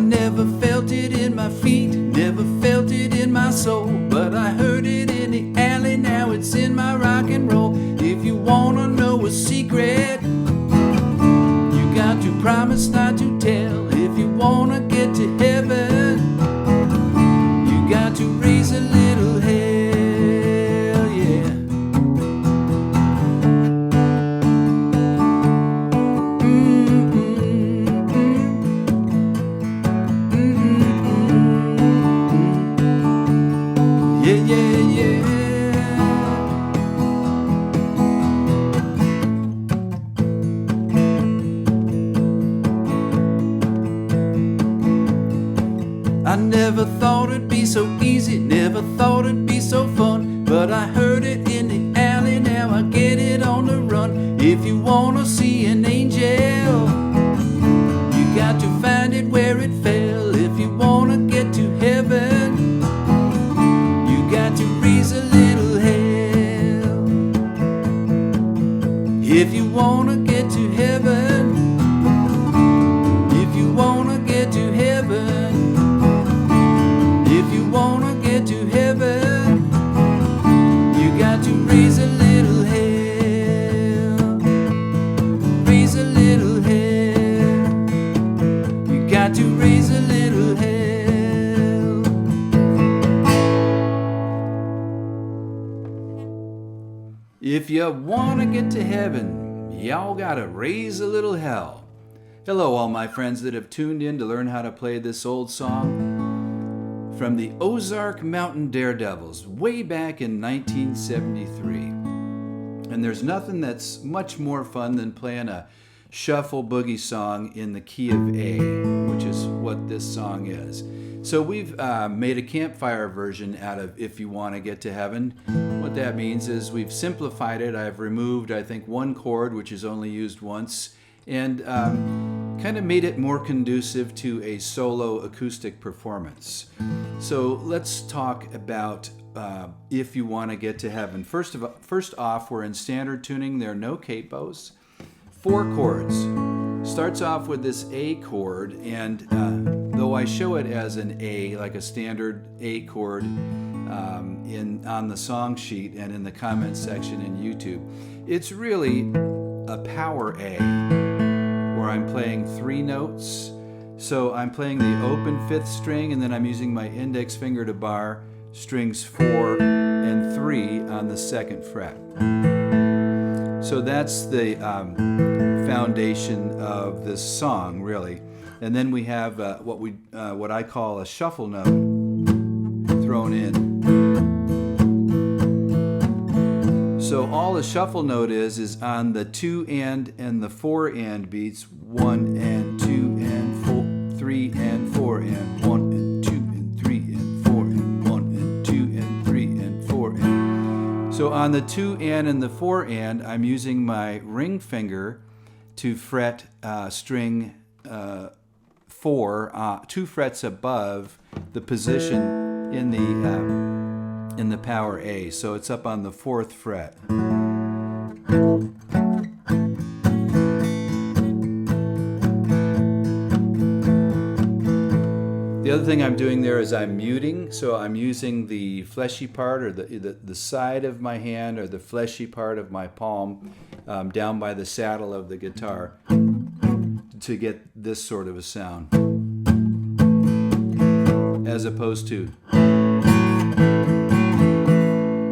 never felt it in my feet, never felt it in my soul, but I heard it in the alley, now it's in my rock and roll. If you wanna know a secret, you got to promise not to tell. If you wanna get to heaven, you got to raise a little hell, yeah. Yeah, yeah, yeah. I never thought it'd be so easy, never thought it'd be so fun, but I heard it in the alley, now I get it on the run. If you wanna see an angel, you got to find it where it fell. If you wanna get to heaven, you got to raise a little hell. If you wanna get to heaven, if you wanna get to heaven, if you wanna get to heaven, you got to raise a little hell. Raise a little hell. You got to raise a little hell. If you wanna get to heaven, y'all gotta raise a little hell. Hello, all my friends that have tuned in to learn how to play this old song from the Ozark Mountain Daredevils way back in 1973. And there's nothing that's much more fun than playing a shuffle boogie song in the key of A, which is what this song is. So we've made a campfire version out of If You Want to Get to Heaven. What that means is we've simplified it. I've removed, I think, one chord, which is only used once, and kind of made it more conducive to a solo acoustic performance. So let's talk about If You Want to Get to Heaven. First off, we're in standard tuning. There are no capos. 4 chords. Starts off with this A chord, and though I show it as an A, like a standard A chord on the song sheet and in the comments section in YouTube, it's really a power A, where I'm playing 3 notes. So I'm playing the open 5th string, and then I'm using my index finger to bar strings 4 and 3 on the 2nd fret. So that's the foundation of this song, really. And then we have what I call a shuffle note thrown in. So all a shuffle note is on the 2 and the 4 and beats, 1 and 2 and 4, 3 and 4 and 1 and 2 and 3 and 4 and 1 and 2 and 3 and 4 and. So on the 2 and the 4 and, I'm using my ring finger to fret string 4, 2 frets above the position in the power A. So it's up on the 4th fret. The other thing I'm doing there is I'm muting, so I'm using the fleshy part, or the side of my hand, or the fleshy part of my palm down by the saddle of the guitar to get this sort of a sound, as opposed to.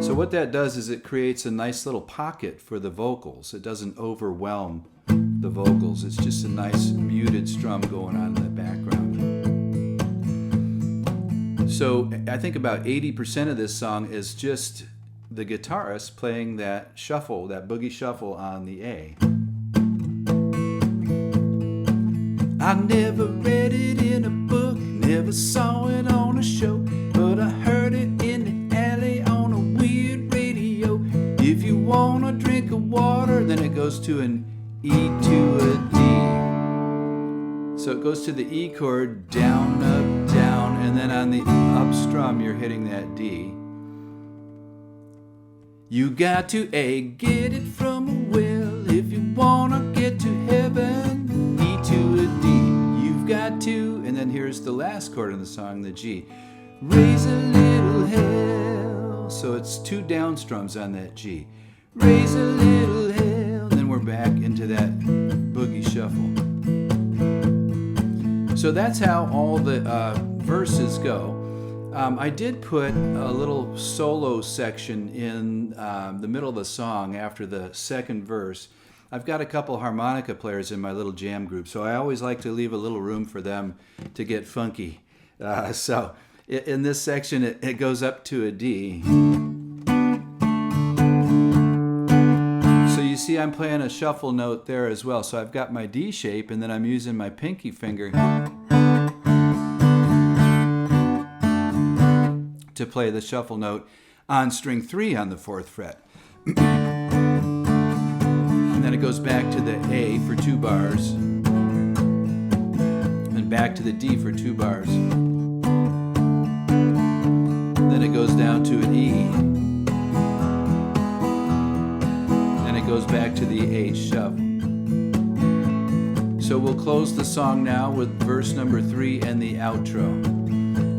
So what that does is it creates a nice little pocket for the vocals. It doesn't overwhelm the vocals. It's just a nice muted strum going on in the background. So I think about 80% of this song is just the guitarist playing that shuffle, that boogie shuffle on the A. I never read it in a book, never saw it on a show, but I heard it in the alley on a weird radio. If you want a drink of water, then it goes to an E to a D. So it goes to the E chord, down, up, down, and then on the up strum you're hitting that D. You got to A, get it from a well. If you wanna get to heaven, E to a D. You've got to, and then here's the last chord in the song, the G. Raise a little hell. So it's 2 down strums on that G. Raise a little hell. Then we're back into that boogie shuffle. So that's how all the verses go. I did put a little solo section in the middle of the song after the second verse. I've got a couple harmonica players in my little jam group, so I always like to leave a little room for them to get funky. So in this section, it goes up to a D. So you see I'm playing a shuffle note there as well. So I've got my D shape, and then I'm using my pinky finger to play the shuffle note on string 3 on the 4th fret. And then it goes back to the A for 2 bars, and back to the D for 2 bars. Then it goes down to an E, and it goes back to the H shuffle. So we'll close the song now with verse number 3 and the outro.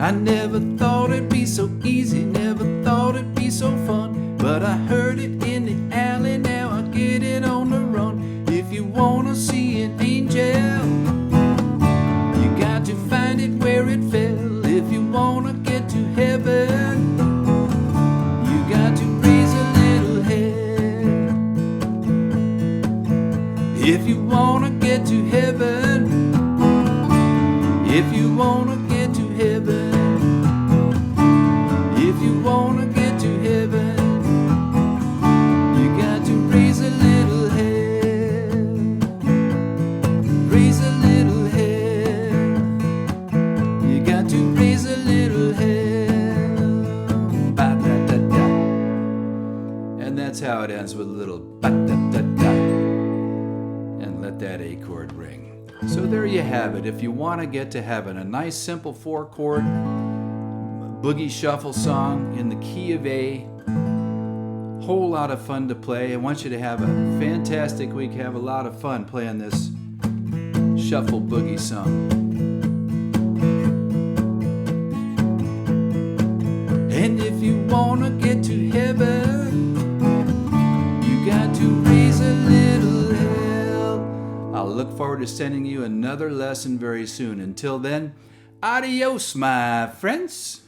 I never thought it'd be so easy, never thought it'd be so fun, but I heard it in the alley, now I get it on the run. If you wanna see an angel, you got to find it where it fell. If you wanna get to heaven, you got to raise a little hell. If you wanna get to heaven, if you wanna get to heaven, if you wanna get to heaven, you got to raise a little hell, raise a little hell, you got to raise a little hell, ba-da-da-da. And that's how it ends, with a little ba-da-da-da, and let that A chord ring. So there you have it. If you want to get to heaven, a nice simple 4-chord boogie shuffle song in the key of A. Whole lot of fun to play. I want you to have a fantastic week. Have a lot of fun playing this shuffle boogie song. And if you want to get to heaven, you got to raise a little hell. I'll look forward to sending you another lesson very soon. Until then, adios, my friends.